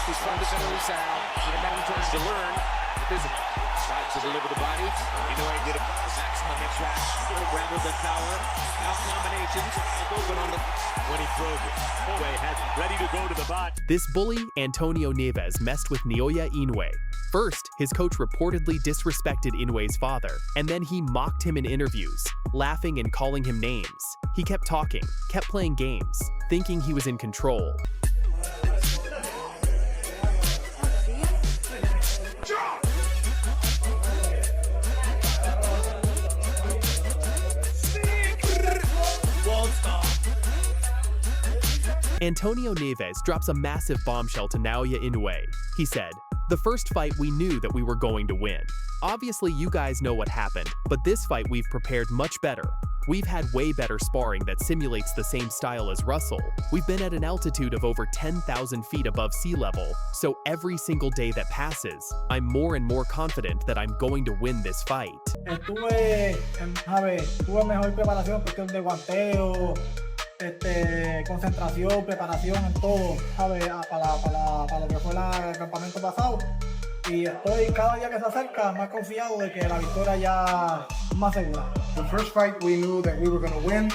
He's fundamentally sound. To learn the physical. Tries to deliver the body. Inoue did a maximum impact rather than power. Now combinations open on the when he throws it. Inoue has ready to go to the bot. This bully, Antonio Nieves, messed with Naoya Inoue. First, his coach reportedly disrespected Inoue's father, and then he mocked him in interviews, laughing and calling him names. He kept talking, kept playing games, thinking he was in control. Antonio Nieves drops a massive bombshell to Naoya Inoue. He said, "The first fight we knew that we were going to win. Obviously you guys know what happened, but this fight we've prepared much better. We've had way better sparring that simulates the same style as Russell. We've been at an altitude of over 10,000 feet above sea level, so every single day that passes, I'm more and more confident that I'm going to win this fight." Tuve mejor preparación, cuestión de guanteo, concentración, preparación en todo, ¿sabes? Para lo que fue el campamento pasado. Y estoy cada día que se acerca más confiado de que la victoria ya es más segura. The first fight we knew that we were going to win.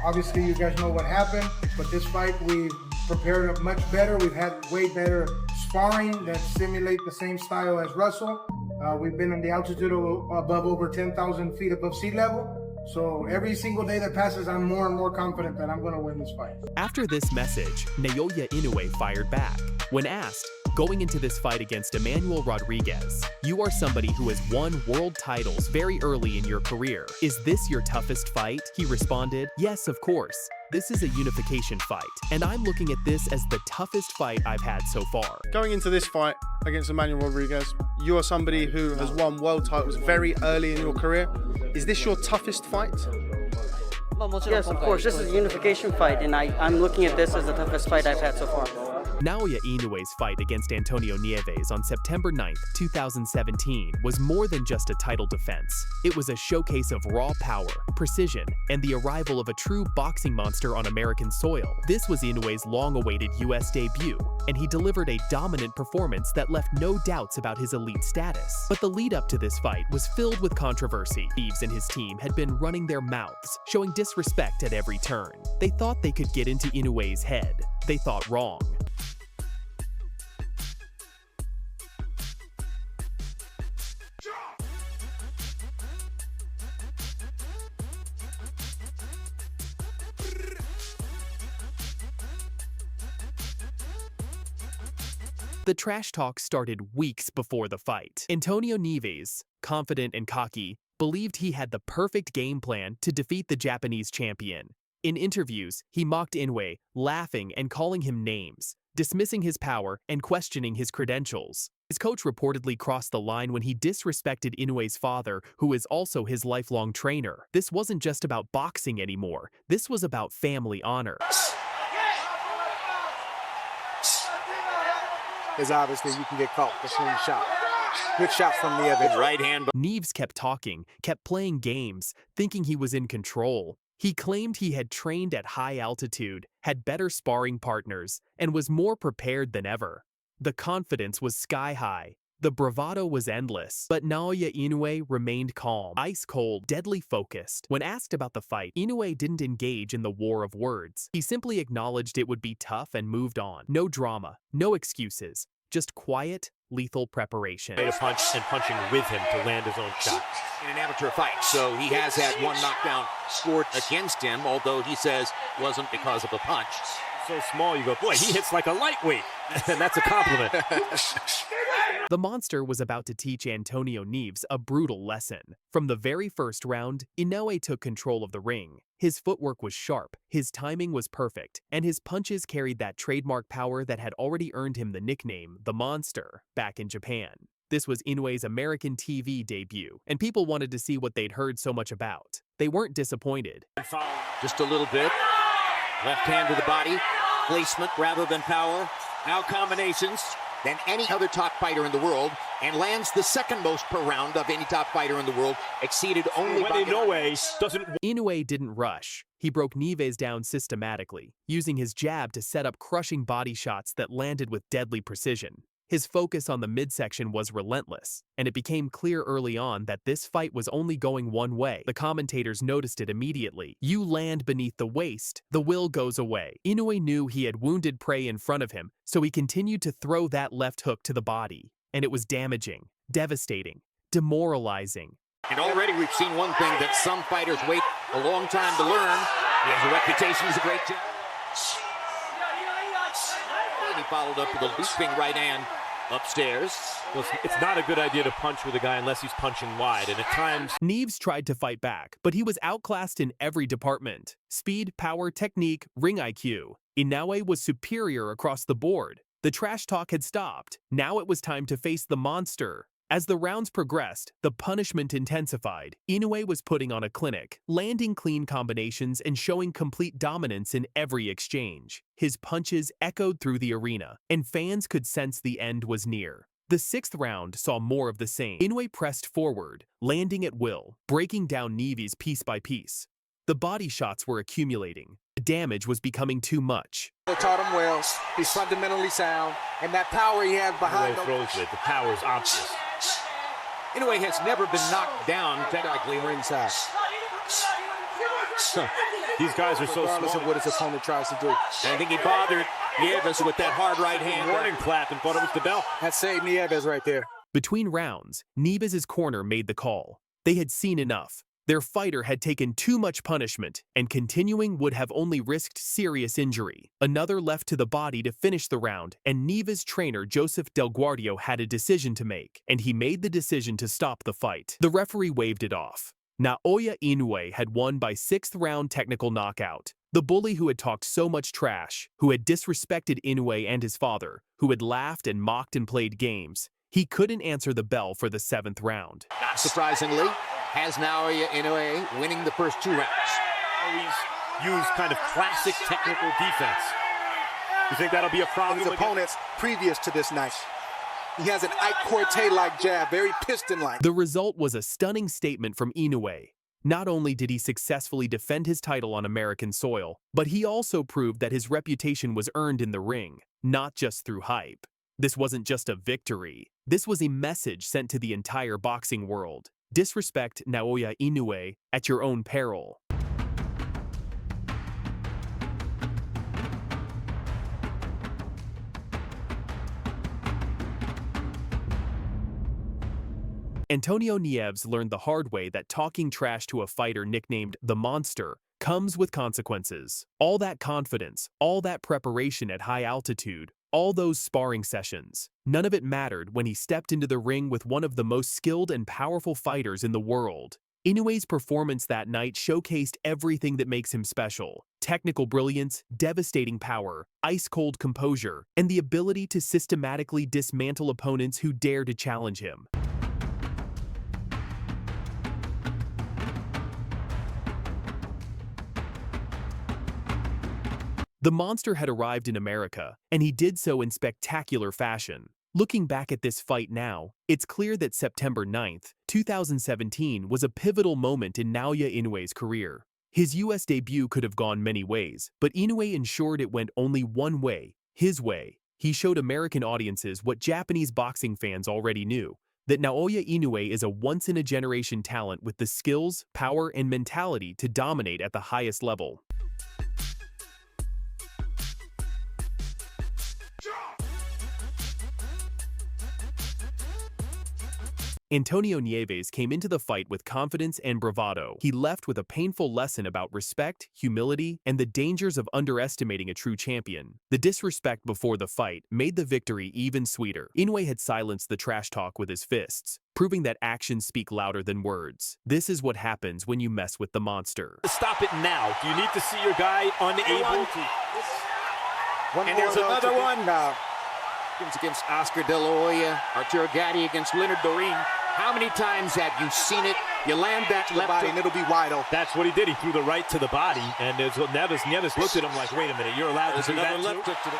Obviously you guys know what happened, but this fight we prepared much better. We've had way better sparring that simulate the same style as Russell. We've been in the altitude of above over 10,000 feet above sea level. So every single day that passes, I'm more and more confident that I'm going to win this fight. After this message, Naoya Inoue fired back. When asked, going into this fight against Emmanuel Rodriguez, "You are somebody who has won world titles very early in your career. Is this your toughest fight?" He responded, "Yes, of course. This is a unification fight, and I'm looking at this as the toughest fight I've had so far." Going into this fight against Emmanuel Rodriguez, you are somebody who has won world titles very early in your career. Is this your toughest fight? Yes, of course. This is a unification fight, and I'm looking at this as the toughest fight I've had so far. Naoya Inoue's fight against Antonio Nieves on September 9th, 2017 was more than just a title defense. It was a showcase of raw power, precision, and the arrival of a true boxing monster on American soil. This was Inoue's long-awaited US debut, and he delivered a dominant performance that left no doubts about his elite status. But the lead-up to this fight was filled with controversy. Nieves and his team had been running their mouths, showing disrespect at every turn. They thought they could get into Inoue's head. They thought wrong. The trash talk started weeks before the fight. Antonio Nieves, confident and cocky, believed he had the perfect game plan to defeat the Japanese champion. In interviews, he mocked Inoue, laughing and calling him names, dismissing his power and questioning his credentials. His coach reportedly crossed the line when he disrespected Inoue's father, who is also his lifelong trainer. This wasn't just about boxing anymore. This was about family honor. Because obviously you can get caught with a clean shot. Good shot from the other right hand. Nieves kept talking, kept playing games, thinking he was in control. He claimed he had trained at high altitude, had better sparring partners, and was more prepared than ever. The confidence was sky high. The bravado was endless, but Naoya Inoue remained calm, ice-cold, deadly focused. When asked about the fight, Inoue didn't engage in the war of words. He simply acknowledged it would be tough and moved on. No drama, no excuses, just quiet, lethal preparation. Made a punch and punching with him to land his own shot. In an amateur fight, so he has had one knockdown scored against him, although he says wasn't because of the punch. So small, you go, boy, he hits like a lightweight, and that's a compliment. The monster was about to teach Antonio Nieves a brutal lesson. From the very first round, Inoue took control of the ring. His footwork was sharp, his timing was perfect, and his punches carried that trademark power that had already earned him the nickname, the Monster, back in Japan. This was Inoue's American TV debut, and people wanted to see what they'd heard so much about. They weren't disappointed. Just a little bit. Left hand to the body. Placement rather than power. Now combinations. than any other top fighter in the world and lands the second most per round of any top fighter in the world, exceeded only by Inoue didn't rush. He broke Nieves down systematically, using his jab to set up crushing body shots that landed with deadly precision. His focus on the midsection was relentless, and it became clear early on that this fight was only going one way. The commentators noticed it immediately. You land beneath the waist, the will goes away. Inoue knew he had wounded prey in front of him, so he continued to throw that left hook to the body. And it was damaging, devastating, demoralizing. And already we've seen one thing that some fighters wait a long time to learn. He has a reputation as a great jab. And he followed up with a leaping right hand upstairs. Well, it's not a good idea to punch with a guy unless he's punching wide, and at times... Nieves tried to fight back, but he was outclassed in every department. Speed, power, technique, ring IQ. Inoue was superior across the board. The trash talk had stopped. Now it was time to face the monster. As the rounds progressed, the punishment intensified. Inoue was putting on a clinic, landing clean combinations and showing complete dominance in every exchange. His punches echoed through the arena, and fans could sense the end was near. The sixth round saw more of the same. Inoue pressed forward, landing at will, breaking down Nieves piece by piece. The body shots were accumulating. The damage was becoming too much. They taught him well. He's fundamentally sound, and that power he has behind him. Throws it. The power is obvious. Inoue has never been knocked down technically ringside. These guys are so Regardless small. of what his opponent tries to do. I think he bothered Nieves with that hard right hand. Warning clap and thought it was the bell. That saved Nieves right there. Between rounds, Nieves' corner made the call. They had seen enough. Their fighter had taken too much punishment, and continuing would have only risked serious injury. Another left to the body to finish the round, and Nieves' trainer Joseph Del Guardio had a decision to make, and he made the decision to stop the fight. The referee waved it off. Naoya Inoue had won by 6th round technical knockout. The bully who had talked so much trash, who had disrespected Inoue and his father, who had laughed and mocked and played games, he couldn't answer the bell for the 7th round. Not surprisingly, has Naoya Inoue winning the first 2 rounds. Always use kind of classic technical defense. You think that'll be a problem? His opponents previous to this night. He has an Ike Corte-like jab, very piston-like. The result was a stunning statement from Inoue. Not only did he successfully defend his title on American soil, but he also proved that his reputation was earned in the ring, not just through hype. This wasn't just a victory. This was a message sent to the entire boxing world. Disrespect Naoya Inoue at your own peril. Antonio Nieves learned the hard way that talking trash to a fighter nicknamed the Monster comes with consequences. All that confidence, all that preparation at high altitude, all those sparring sessions, none of it mattered when he stepped into the ring with one of the most skilled and powerful fighters in the world. Inoue's performance that night showcased everything that makes him special: technical brilliance, devastating power, ice-cold composure, and the ability to systematically dismantle opponents who dare to challenge him. The Monster had arrived in America, and he did so in spectacular fashion. Looking back at this fight now, it's clear that September 9th, 2017 was a pivotal moment in Naoya Inoue's career. His US debut could have gone many ways, but Inoue ensured it went only one way, his way. He showed American audiences what Japanese boxing fans already knew, that Naoya Inoue is a once-in-a-generation talent with the skills, power, and mentality to dominate at the highest level. Antonio Nieves came into the fight with confidence and bravado. He left with a painful lesson about respect, humility, and the dangers of underestimating a true champion. The disrespect before the fight made the victory even sweeter. Inoue had silenced the trash talk with his fists, proving that actions speak louder than words. This is what happens when you mess with the Monster. Stop it now. Do you need to see your guy unable to? And there's another one. Against Oscar De La Hoya, Arturo Gatti against Leonard Dorin. How many times have you seen it? You land that left body and it'll be wide open. That's what he did. He threw the right to the body, and Nieves looked at him like, wait a minute, you're allowed to do that left hook to the...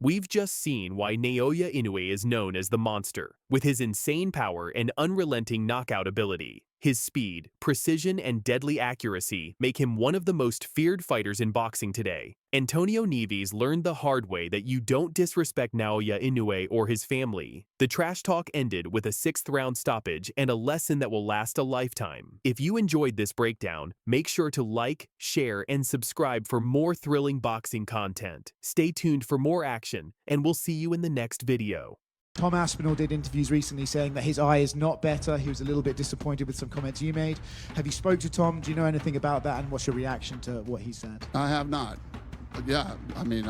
We've just seen why Naoya Inoue is known as the monster, with his insane power and unrelenting knockout ability. His speed, precision, and deadly accuracy make him one of the most feared fighters in boxing today. Antonio Nieves learned the hard way that you don't disrespect Naoya Inoue or his family. The trash talk ended with a 6th-round stoppage and a lesson that will last a lifetime. If you enjoyed this breakdown, make sure to like, share, and subscribe for more thrilling boxing content. Stay tuned for more action, and we'll see you in the next video. Tom Aspinall did interviews recently saying that his eye is not better. He was a little bit disappointed with some comments you made. Have you spoke to Tom? Do you know anything about that? And what's your reaction to what he said? I have not. Yeah, I mean,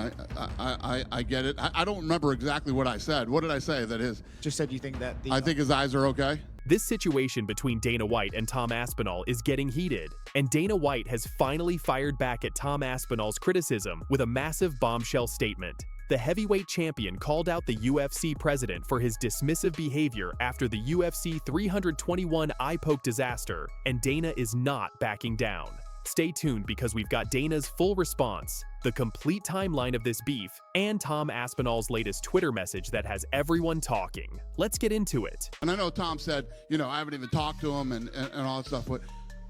I get it. I don't remember exactly what I said. What did I say? That is, just said you think that I think his eyes are okay. This situation between Dana White and Tom Aspinall is getting heated, and Dana White has finally fired back at Tom Aspinall's criticism with a massive bombshell statement. The heavyweight champion called out the UFC president for his dismissive behavior after the UFC 321 eye poke disaster, and Dana is not backing down. Stay tuned because we've got Dana's full response, the complete timeline of this beef, and Tom Aspinall's latest Twitter message that has everyone talking. Let's get into it. And I know Tom said, you know, I haven't even talked to him and all that stuff, but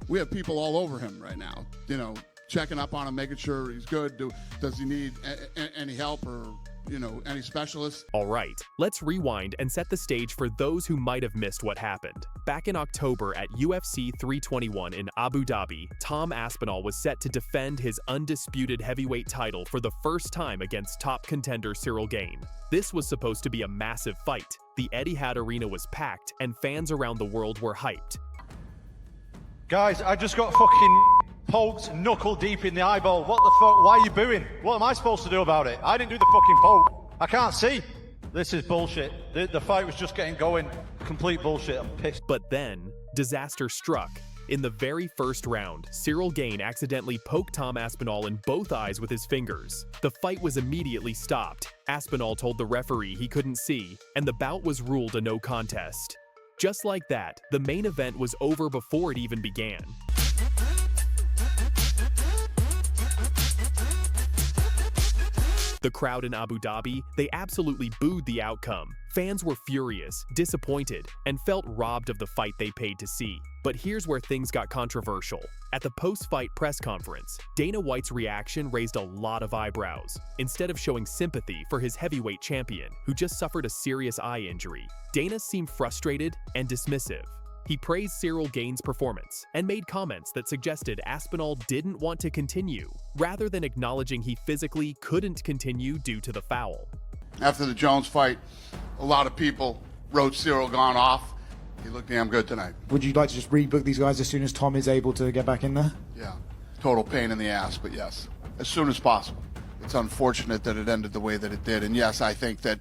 we have people all over him right now, you know, checking up on him, making sure he's good. Does he need any help or, you know, any specialists? All right, let's rewind and set the stage for those who might have missed what happened. Back in October at UFC 321 in Abu Dhabi, Tom Aspinall was set to defend his undisputed heavyweight title for the first time against top contender Cyril Gane. This was supposed to be a massive fight. The Etihad Arena was packed and fans around the world were hyped. Guys, I just got fucking poked knuckle deep in the eyeball. What the fuck? Why are you booing? What am I supposed to do about it? I didn't do the fucking poke. I can't see. This is bullshit. The fight was just getting going. Complete bullshit. I'm pissed. But then, disaster struck. In the very first round, Cyril Gane accidentally poked Tom Aspinall in both eyes with his fingers. The fight was immediately stopped. Aspinall told the referee he couldn't see, and the bout was ruled a no contest. Just like that, the main event was over before it even began. The crowd in Abu Dhabi, they absolutely booed the outcome. Fans were furious, disappointed, and felt robbed of the fight they paid to see. But here's where things got controversial. At the post-fight press conference, Dana White's reaction raised a lot of eyebrows. Instead of showing sympathy for his heavyweight champion, who just suffered a serious eye injury, Dana seemed frustrated and dismissive. He praised Cyril Gane's performance and made comments that suggested Aspinall didn't want to continue, rather than acknowledging he physically couldn't continue due to the foul. After the Jones fight, a lot of people wrote Cyril Gane off. He looked damn good tonight. Would you like to just rebook these guys as soon as Tom is able to get back in there? Yeah, total pain in the ass, but yes, as soon as possible. It's unfortunate that it ended the way that it did, and yes, I think that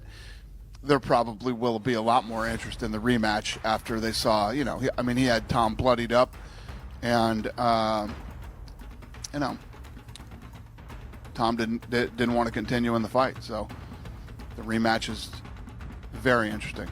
there probably will be a lot more interest in the rematch after they saw, you know, he had Tom bloodied up, and you know, Tom didn't want to continue in the fight, so the rematch is very interesting.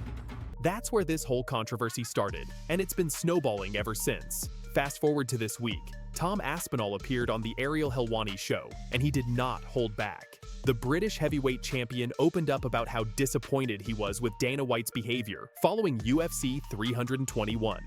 That's where this whole controversy started, and it's been snowballing ever since. Fast forward to this week, Tom Aspinall appeared on the Ariel Helwani show, and he did not hold back. The British heavyweight champion opened up about how disappointed he was with Dana White's behavior following UFC 321.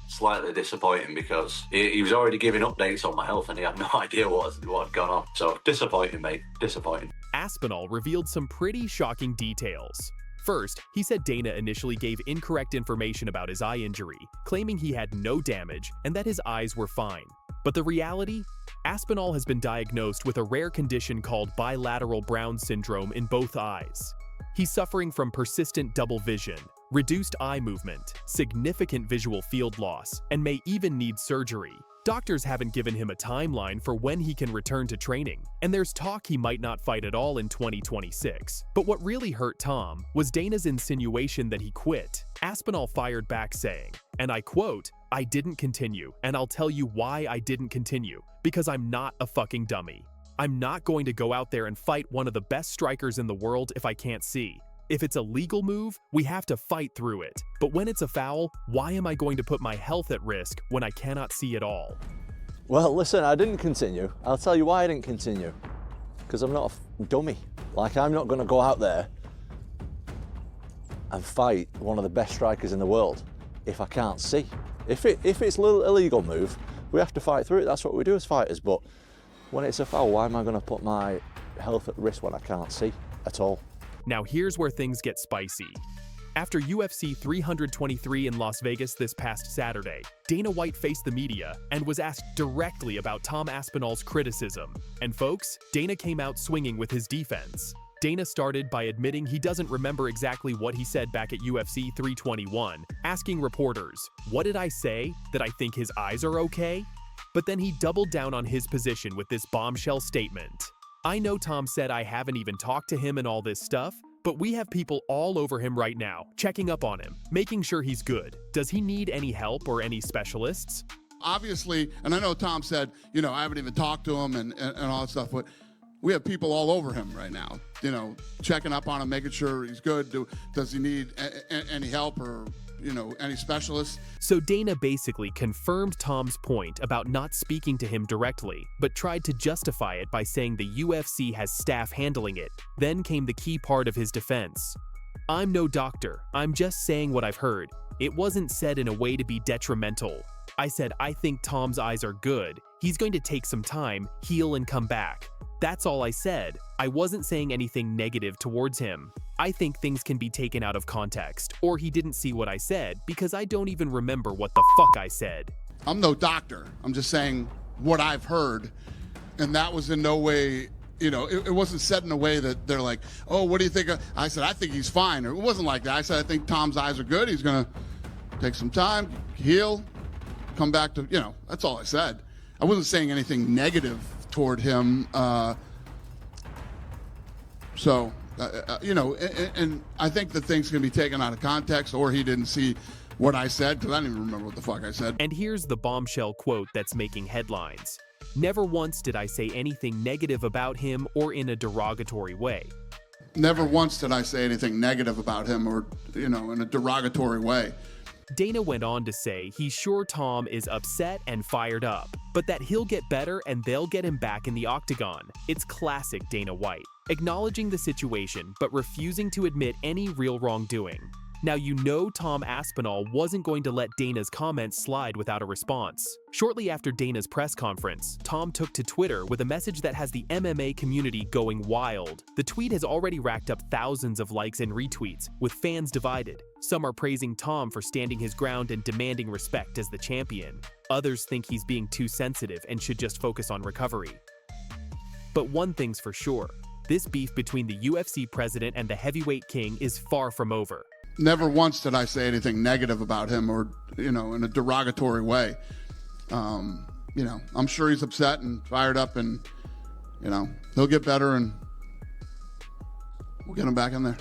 Slightly disappointing because he was already giving updates on my health and he had no idea what had gone on. So disappointing, mate. Disappointing. Aspinall revealed some pretty shocking details. First, he said Dana initially gave incorrect information about his eye injury, claiming he had no damage and that his eyes were fine. But the reality? Aspinall has been diagnosed with a rare condition called bilateral Brown syndrome in both eyes. He's suffering from persistent double vision, reduced eye movement, significant visual field loss, and may even need surgery. Doctors haven't given him a timeline for when he can return to training, and there's talk he might not fight at all in 2026. But what really hurt Tom was Dana's insinuation that he quit. Aspinall fired back saying, and I quote, "I didn't continue, and I'll tell you why I didn't continue, because I'm not a fucking dummy. I'm not going to go out there and fight one of the best strikers in the world if I can't see. If it's a legal move, we have to fight through it. But when it's a foul, why am I going to put my health at risk when I cannot see at all?" Well, listen, I didn't continue. I'll tell you why I didn't continue. Because because I'm not a dummy. Like, I'm not going to go out there and fight one of the best strikers in the world if I can't see. If it's a little illegal move, we have to fight through it. That's what we do as fighters. But when it's a foul, why am I going to put my health at risk when I can't see at all? Now here's where things get spicy. After UFC 323 in Las Vegas this past Saturday, Dana White faced the media and was asked directly about Tom Aspinall's criticism. And folks, Dana came out swinging with his defense. Dana started by admitting he doesn't remember exactly what he said back at UFC 321, asking reporters, "What did I say? That I think his eyes are okay?" But then he doubled down on his position with this bombshell statement. "I know Tom said I haven't even talked to him and all this stuff, but we have people all over him right now, checking up on him, making sure he's good. Does he need any help or any specialists?" Obviously, and I know Tom said, you know, I haven't even talked to him and all that stuff, but we have people all over him right now, you know, checking up on him, making sure he's good. Does he need any help or, you know, any specialists? So Dana basically confirmed Tom's point about not speaking to him directly, but tried to justify it by saying the UFC has staff handling it. Then came the key part of his defense. "I'm no doctor. I'm just saying what I've heard. It wasn't said in a way to be detrimental. I said I think Tom's eyes are good. He's going to take some time, heal and come back. That's all I said. I wasn't saying anything negative towards him. I think things can be taken out of context, or he didn't see what I said because I don't even remember what the fuck I said." I'm no doctor. I'm just saying what I've heard. And that was in no way, you know, it wasn't said in a way that they're like, "Oh, what do you think?" I said, "I think he's fine." Or it wasn't like that. I said, "I think Tom's eyes are good. He's going to take some time, heal, come back to," you know, that's all I said. I wasn't saying anything negative toward him. You know, and I think that things can be taken out of context, or he didn't see what I said, because I don't even remember what the fuck I said. And here's the bombshell quote that's making headlines. "Never once did I say anything negative about him or in a derogatory way." Never once did I say anything negative about him or, you know, in a derogatory way. Dana went on to say he's sure Tom is upset and fired up, but that he'll get better and they'll get him back in the octagon. It's classic Dana White, acknowledging the situation but refusing to admit any real wrongdoing. Now you know Tom Aspinall wasn't going to let Dana's comments slide without a response. Shortly after Dana's press conference, Tom took to Twitter with a message that has the MMA community going wild. The tweet has already racked up thousands of likes and retweets, with fans divided. Some are praising Tom for standing his ground and demanding respect as the champion. Others think he's being too sensitive and should just focus on recovery. But one thing's for sure, this beef between the UFC president and the heavyweight king is far from over. Never once did I say anything negative about him or, you know, in a derogatory way. You know, I'm sure he's upset and fired up, and, you know, he'll get better and we'll get him back in there.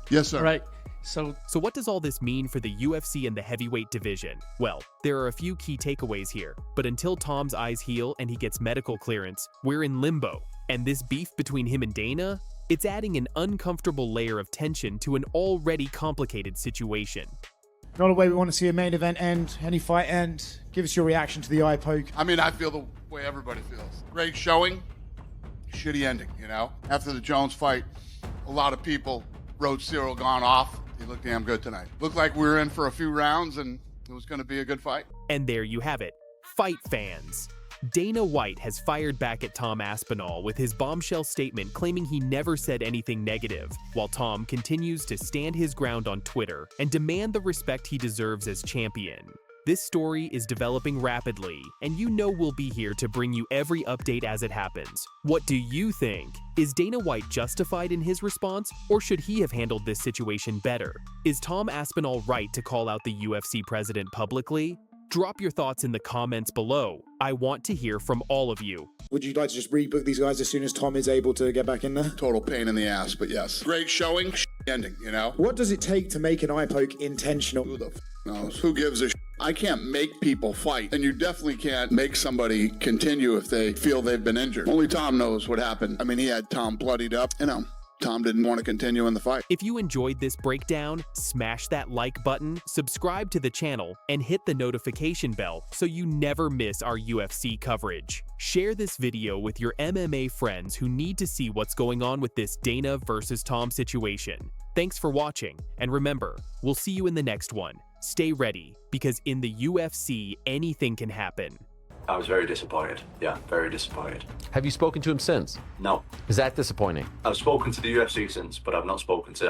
Yes, sir. Right. So what does all this mean for the UFC and the heavyweight division? Well, there are a few key takeaways here, but until Tom's eyes heal and he gets medical clearance, we're in limbo. And this beef between him and Dana? It's adding an uncomfortable layer of tension to an already complicated situation. Not a way we want to see a main event end, any fight end. Give us your reaction to the eye poke. I mean, I feel the way everybody feels. Great showing, shitty ending, you know? After the Jones fight, a lot of people wrote Cyril gone off. He looked damn good tonight. Looked like we were in for a few rounds and it was going to be a good fight. And there you have it. Fight fans. Dana White has fired back at Tom Aspinall with his bombshell statement claiming he never said anything negative, while Tom continues to stand his ground on Twitter and demand the respect he deserves as champion. This story is developing rapidly, and you know we'll be here to bring you every update as it happens. What do you think? Is Dana White justified in his response, or should he have handled this situation better? Is Tom Aspinall right to call out the UFC president publicly? Drop your thoughts in the comments below. I want to hear from all of you. Would you like to just rebook these guys as soon as Tom is able to get back in there? Total pain in the ass, but yes. Great showing, ending, you know? What does it take to make an eye poke intentional? Who the knows? Who gives a I can't make people fight, and you definitely can't make somebody continue if they feel they've been injured. Only Tom knows what happened. I mean, he had Tom bloodied up, you know. Tom didn't want to continue in the fight. If you enjoyed this breakdown, smash that like button, subscribe to the channel, and hit the notification bell so you never miss our UFC coverage. Share this video with your MMA friends who need to see what's going on with this Dana versus Tom situation. Thanks for watching, and remember, we'll see you in the next one. Stay ready, because in the UFC, anything can happen. I was very disappointed. Yeah, very disappointed. Have you spoken to him since? No. Is that disappointing? I've spoken to the UFC since, but I've not spoken to...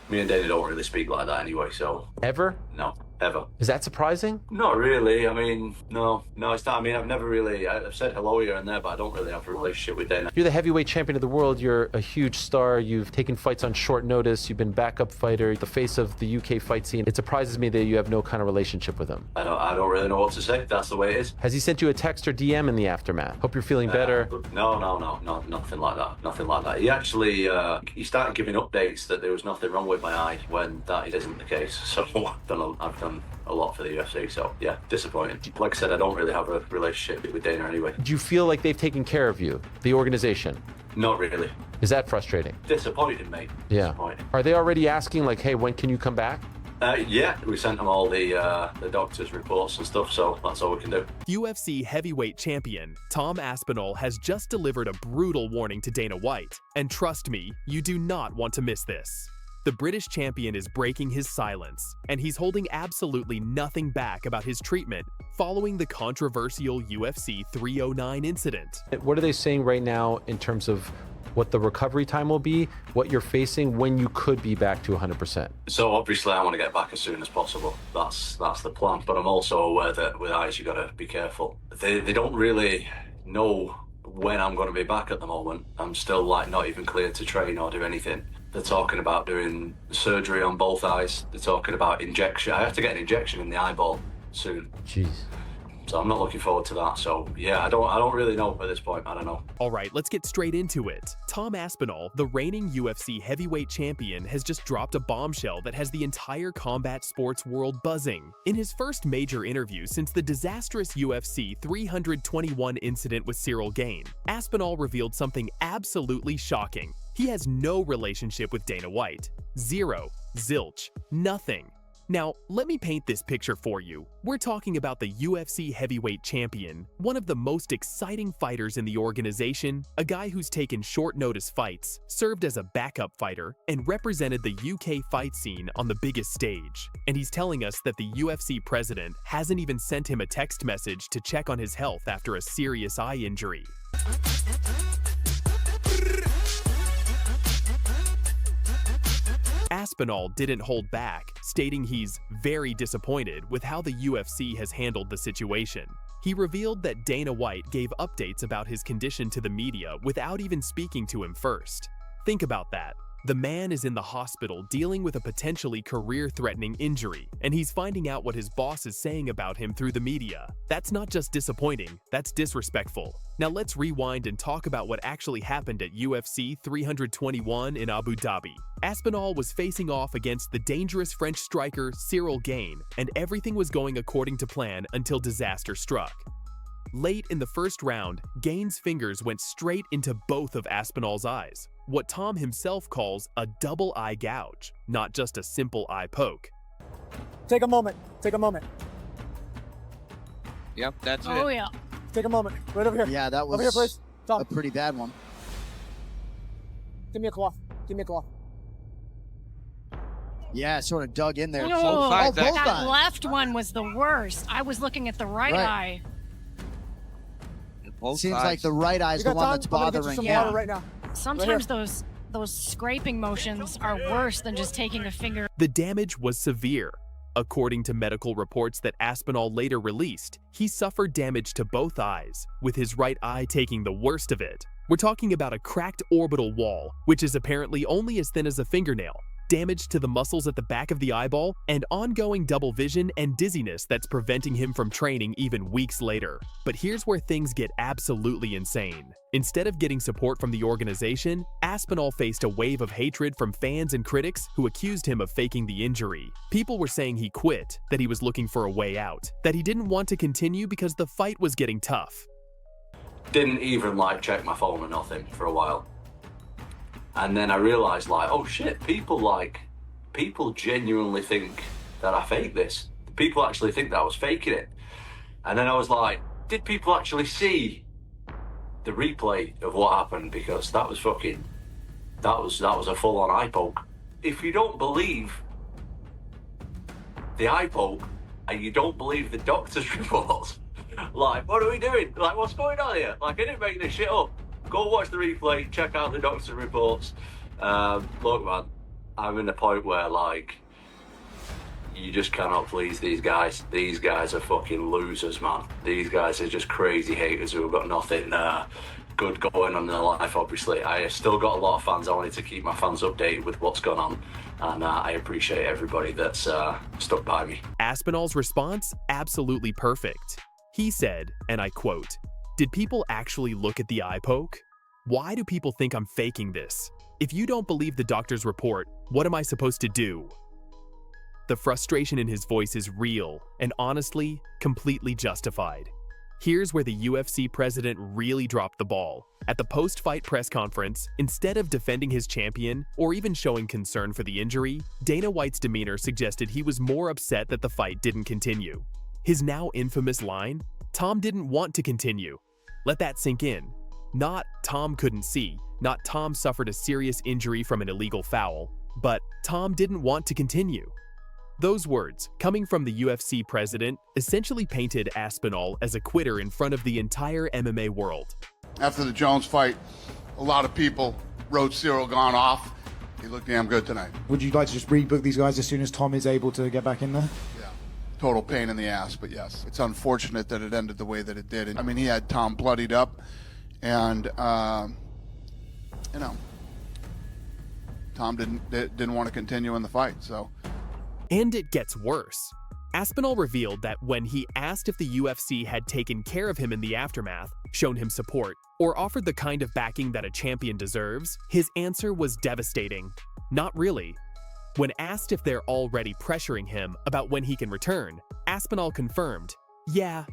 Me and Dana don't really speak like that anyway, so... Ever? No, ever. Is that surprising? Not really. I mean, no, it's not. I mean, I've never really... I've said hello here and there, but I don't really have a relationship with Dana. You're the heavyweight champion of the world. You're a huge star. You've taken fights on short notice. You've been backup fighter, the face of the UK fight scene. It surprises me that you have no kind of relationship with him. I don't really know what to say. That's the way it is. Has he sent you a text or DM in the aftermath? Hope you're feeling better. No, nothing like that. Nothing like that. He actually, he started giving updates that there was nothing wrong with my eye when that isn't the case. So I've done a lot for the UFC, so yeah, disappointing. Like I said, I don't really have a relationship with Dana anyway. Do you feel like they've taken care of you, the organization? Not really. Is that frustrating? Disappointed, mate. Yeah. Disappointed. Are they already asking, like, hey, when can you come back? Yeah, we sent them all the doctor's reports and stuff, so that's all we can do. UFC heavyweight champion Tom Aspinall has just delivered a brutal warning to Dana White, and trust me, you do not want to miss this. The British champion is breaking his silence, and he's holding absolutely nothing back about his treatment following the controversial UFC 309 incident. What are they saying right now in terms of what the recovery time will be, what you're facing, when you could be back to 100%? So obviously I want to get back as soon as possible. That's the plan, but I'm also aware that with eyes you got to be careful. They don't really know when I'm going to be back at the moment. I'm still like not even cleared to train or do anything. They're talking about doing surgery on both eyes. They're talking about injection. I have to get an injection in the eyeball soon. Jeez. So I'm not looking forward to that. So yeah, I don't really know at this point. I don't know. All right, let's get straight into it. Tom Aspinall, the reigning UFC heavyweight champion, has just dropped a bombshell that has the entire combat sports world buzzing. In his first major interview since the disastrous UFC 321 incident with Cyril Gane, Aspinall revealed something absolutely shocking. He has no relationship with Dana White. Zero. Zilch. Nothing. Now, let me paint this picture for you. We're talking about the UFC heavyweight champion, one of the most exciting fighters in the organization, a guy who's taken short notice fights, served as a backup fighter, and represented the UK fight scene on the biggest stage. And he's telling us that the UFC president hasn't even sent him a text message to check on his health after a serious eye injury. Aspinall didn't hold back, stating he's very disappointed with how the UFC has handled the situation. He revealed that Dana White gave updates about his condition to the media without even speaking to him first. Think about that. The man is in the hospital dealing with a potentially career-threatening injury, and he's finding out what his boss is saying about him through the media. That's not just disappointing, that's disrespectful. Now let's rewind and talk about what actually happened at UFC 321 in Abu Dhabi. Aspinall was facing off against the dangerous French striker Cyril Gane, and everything was going according to plan until disaster struck. Late in the first round, Gane's fingers went straight into both of Aspinall's eyes, what Tom himself calls a double eye gouge, not just a simple eye poke. Take a moment. Take a moment. Yep, that's it. Oh, yeah. Take a moment. Right over here. Yeah, that was over here, please. Tom. a pretty bad one. Give me a cloth. Give me a cloth. Yeah, sort of dug in there. Oh, both that eyes. left one was the worst. I was looking at the right eye. Seems like the right eye is the one that's bothering you. Yeah. Right now. Sometimes those scraping motions are worse than just taking a finger. The damage was severe. According to medical reports that Aspinall later released, he suffered damage to both eyes, with his right eye taking the worst of it. We're talking about a cracked orbital wall, which is apparently only as thin as a fingernail, damage to the muscles at the back of the eyeball, and ongoing double vision and dizziness that's preventing him from training even weeks later. But here's where things get absolutely insane. Instead of getting support from the organization, Aspinall faced a wave of hatred from fans and critics who accused him of faking the injury. People were saying he quit, that he was looking for a way out, that he didn't want to continue because the fight was getting tough. Didn't even check my phone or nothing for a while. And then I realized, like, oh shit, people genuinely think that I faked this. People actually think that I was faking it. And then I was like, did people actually see the replay of what happened? Because that was a full-on eye poke. If you don't believe the eye poke and you don't believe the doctor's reports, like, what are we doing? Like, what's going on here? Like, I didn't make this shit up. Go watch the replay, check out the doctor's reports. Look, man, I'm in the point where, like, you just cannot please these guys. These guys are fucking losers, man. These guys are just crazy haters who have got nothing good going on in their life, obviously. I still got a lot of fans. I wanted to keep my fans updated with what's going on. And I appreciate everybody that's stuck by me. Aspinall's response? Absolutely perfect. He said, and I quote, "Did people actually look at the eye poke? Why do people think I'm faking this? If you don't believe the doctor's report, what am I supposed to do?" The frustration in his voice is real and honestly, completely justified. Here's where the UFC president really dropped the ball. At the post-fight press conference, instead of defending his champion or even showing concern for the injury, Dana White's demeanor suggested he was more upset that the fight didn't continue. His now infamous line, "Tom didn't want to continue." Let that sink in. Not Tom couldn't see, not Tom suffered a serious injury from an illegal foul, but Tom didn't want to continue. Those words, coming from the UFC president, essentially painted Aspinall as a quitter in front of the entire MMA world. After the Jones fight, a lot of people wrote Cyril Gane off. He looked damn good tonight. Would you like to just rebook these guys as soon as Tom is able to get back in there? Yeah. Total pain in the ass, but yes. It's unfortunate that it ended the way that it did. I mean, he had Tom bloodied up, and, you know, Tom didn't want to continue in the fight, so. And it gets worse. Aspinall revealed that when he asked if the UFC had taken care of him in the aftermath, shown him support, or offered the kind of backing that a champion deserves, his answer was devastating. Not really. When asked if they're already pressuring him about when he can return, Aspinall confirmed, yeah.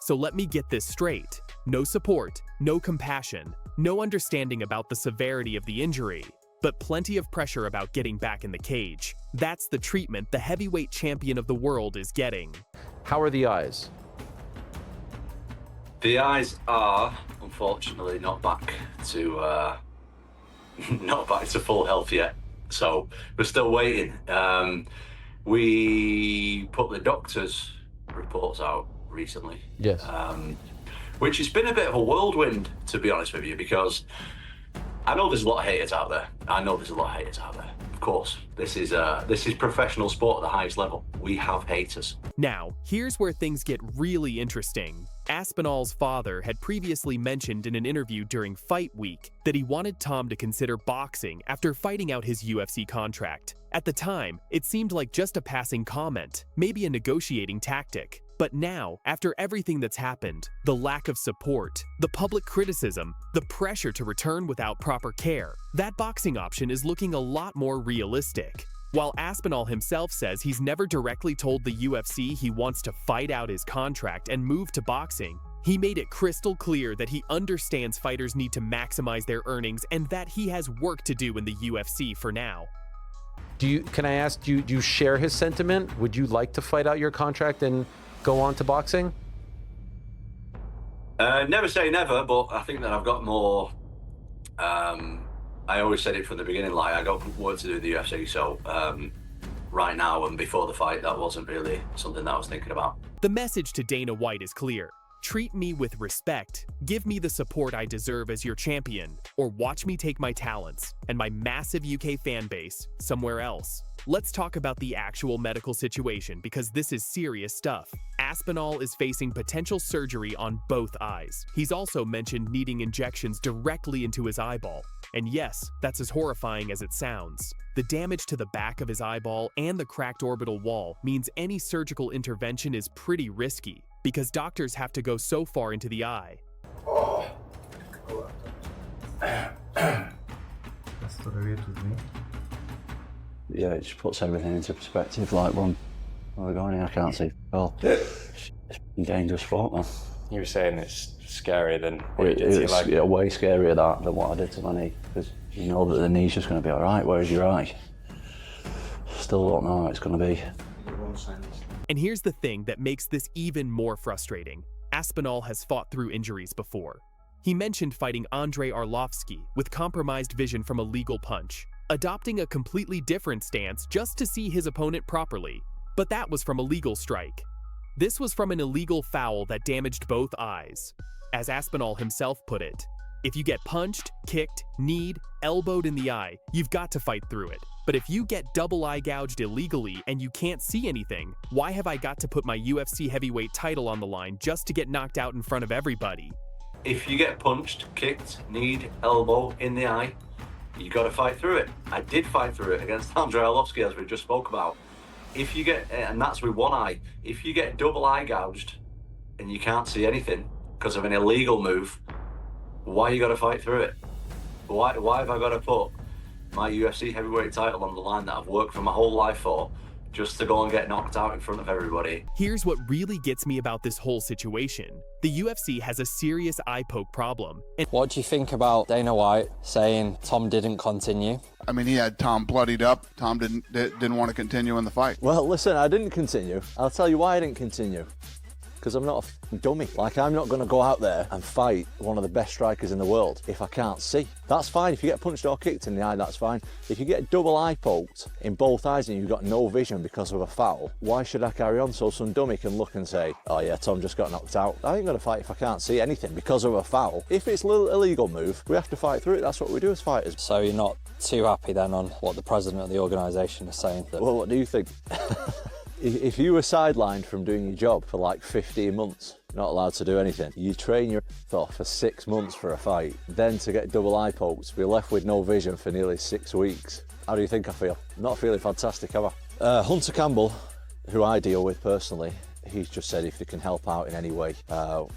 So let me get this straight. No support, no compassion, no understanding about the severity of the injury, but plenty of pressure about getting back in the cage. That's the treatment the heavyweight champion of the world is getting. How are the eyes? The eyes are, unfortunately, not back to full health yet. So we're still waiting. We put the doctor's reports out recently. Yes. Which has been a bit of a whirlwind, to be honest with you, because I know there's a lot of haters out there. Of course, this is professional sport at the highest level. We have haters. Now, here's where things get really interesting. Aspinall's father had previously mentioned in an interview during Fight Week that he wanted Tom to consider boxing after fighting out his UFC contract. At the time, it seemed like just a passing comment, maybe a negotiating tactic. But now, after everything that's happened, the lack of support, the public criticism, the pressure to return without proper care, that boxing option is looking a lot more realistic. While Aspinall himself says he's never directly told the UFC he wants to fight out his contract and move to boxing, he made it crystal clear that he understands fighters need to maximize their earnings and that he has work to do in the UFC for now. Can I ask, do you share his sentiment? Would you like to fight out your contract and go on to boxing? Never say never, but I think that I've got more. I always said it from the beginning, like, I got work to do in the UFC, so right now and before the fight, that wasn't really something that I was thinking about. The message to Dana White is clear. Treat me with respect, give me the support I deserve as your champion, or watch me take my talents and my massive UK fan base somewhere else. Let's talk about the actual medical situation because this is serious stuff. Aspinall is facing potential surgery on both eyes. He's also mentioned needing injections directly into his eyeball. And yes, that's as horrifying as it sounds. The damage to the back of his eyeball and the cracked orbital wall means any surgical intervention is pretty risky, because doctors have to go so far into the eye. Yeah, it just puts everything into perspective. Like, when we're going in, I can't see. Well, it's a dangerous sport, man. You were saying it's scarier than what you did to your leg. Yeah, way scarier than what I did to my knee. Because You know that the knee's just going to be all right, whereas your eye, still don't know how it's going to be. And here's the thing that makes this even more frustrating. Aspinall has fought through injuries before. He mentioned fighting Andrei Arlovsky with compromised vision from a legal punch, adopting a completely different stance just to see his opponent properly. But that was from a legal strike. This was from an illegal foul that damaged both eyes. As Aspinall himself put it, if you get punched, kicked, kneed, elbowed in the eye, you've got to fight through it. But if you get double eye gouged illegally and you can't see anything, why have I got to put my UFC heavyweight title on the line just to get knocked out in front of everybody? If you get punched, kicked, kneed, elbow in the eye, you got to fight through it. I did fight through it against Andrei Arlovsky, as we just spoke about. If you get, and that's with one eye, if you get double eye gouged and you can't see anything because of an illegal move, why you got to fight through it? Why have I got to put my UFC heavyweight title on the line that I've worked for my whole life for, just to go and get knocked out in front of everybody? Here's what really gets me about this whole situation. The UFC has a serious eye poke problem. And what do you think about Dana White saying Tom didn't continue? I mean, he had Tom bloodied up. Tom didn't want to continue in the fight. Well, listen, I didn't continue. I'll tell you why I didn't continue. Because I'm not a dummy. Like, I'm not going to go out there and fight one of the best strikers in the world if I can't see. That's fine. If you get punched or kicked in the eye, that's fine. If you get double eye poked in both eyes and you've got no vision because of a foul, why should I carry on so some dummy can look and say, oh yeah, Tom just got knocked out? I ain't going to fight if I can't see anything because of a foul. If it's a little illegal move, we have to fight through it. That's what we do as fighters. So you're not too happy then on what the president of the organisation is saying? Well, what do you think? If you were sidelined from doing your job for like 15 months, not allowed to do anything, you train your off for 6 months for a fight, then to get double eye pokes, be left with no vision for nearly 6 weeks. How do you think I feel? Not feeling fantastic, am I? Hunter Campbell, who I deal with personally, he's just said if they can help out in any way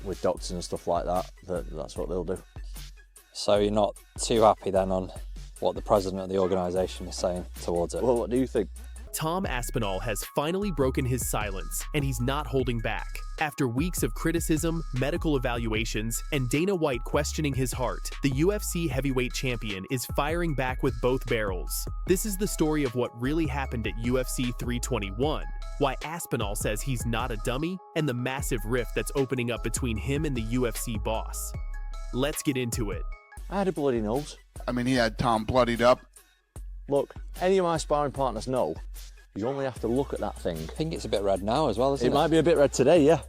with doctors and stuff like that, that's what they'll do. So you're not too happy then on what the president of the organisation is saying towards it? Well, what do you think? Tom Aspinall has finally broken his silence, and he's not holding back. After weeks of criticism, medical evaluations, and Dana White questioning his heart, the UFC heavyweight champion is firing back with both barrels. This is the story of what really happened at UFC 321, why Aspinall says he's not a dummy, and the massive rift that's opening up between him and the UFC boss. Let's get into it. I had a bloody nose. I mean, he had Tom bloodied up. Look, any of my sparring partners know you only have to look at that thing. I think it's a bit red now as well, isn't it? It might be a bit red today, yeah.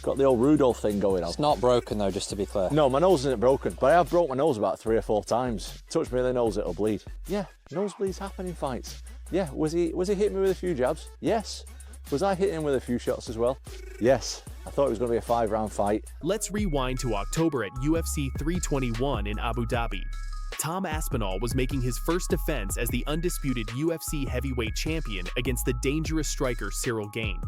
Got the old Rudolph thing going on. It's not broken though, just to be clear. No, my nose isn't broken, but I have broke my nose about 3 or 4 times. Touch me in the nose, it'll bleed. Yeah, nosebleeds happen in fights. Yeah, was he hitting me with a few jabs? Yes. Was I hitting him with a few shots as well? Yes. I thought it was going to be a 5-round fight. Let's rewind to October at UFC 321 in Abu Dhabi. Tom Aspinall was making his first defense as the undisputed UFC heavyweight champion against the dangerous striker Cyril Gane.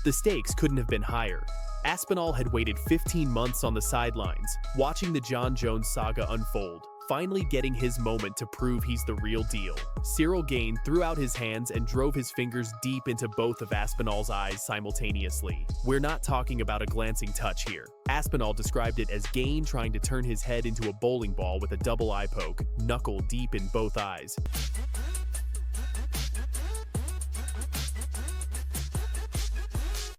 The stakes couldn't have been higher. Aspinall had waited 15 months on the sidelines, watching the John Jones saga unfold, finally getting his moment to prove he's the real deal. Cyril Gane threw out his hands and drove his fingers deep into both of Aspinall's eyes simultaneously. We're not talking about a glancing touch here. Aspinall described it as Gane trying to turn his head into a bowling ball with a double eye poke, knuckle deep in both eyes.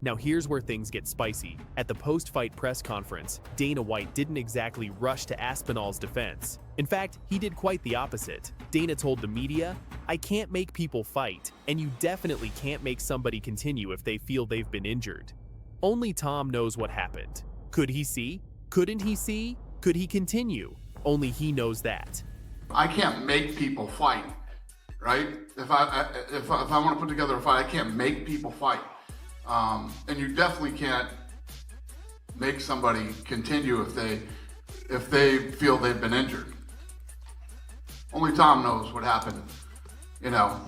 Now here's where things get spicy. At the post-fight press conference, Dana White didn't exactly rush to Aspinall's defense. In fact, he did quite the opposite. Dana told the media, "I can't make people fight, and you definitely can't make somebody continue if they feel they've been injured." Only Tom knows what happened. Could he see? Couldn't he see? Could he continue? Only he knows that. I can't make people fight, right? If I want to put together a fight, I can't make people fight. And you definitely can't make somebody continue if they feel they've been injured. Only Tom knows what happened. You know,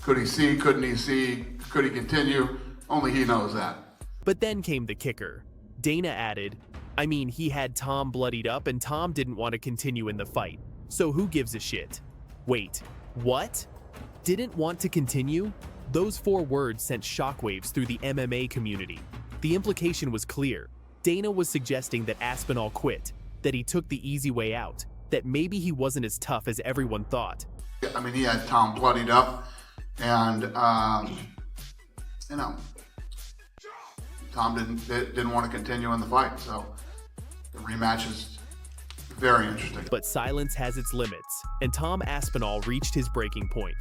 could he see, couldn't he see, could he continue? Only he knows that. But then came the kicker. Dana added, I mean, he had Tom bloodied up and Tom didn't want to continue in the fight. So who gives a shit? Wait, what? Didn't want to continue? Those 4 words sent shockwaves through the MMA community. The implication was clear. Dana was suggesting that Aspinall quit, that he took the easy way out, that maybe he wasn't as tough as everyone thought. I mean, he had Tom bloodied up, and you know, Tom didn't want to continue in the fight, so the rematch is very interesting. But silence has its limits, and Tom Aspinall reached his breaking point.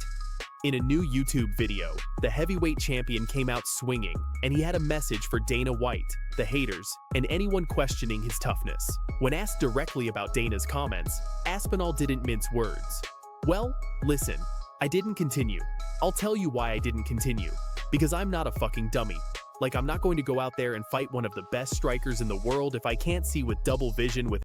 In a new YouTube video, the heavyweight champion came out swinging, and he had a message for Dana White, the haters, and anyone questioning his toughness. When asked directly about Dana's comments, Aspinall didn't mince words. Well, listen, I didn't continue. I'll tell you why I didn't continue. Because I'm not a fucking dummy. Like, I'm not going to go out there and fight one of the best strikers in the world if I can't see with double vision with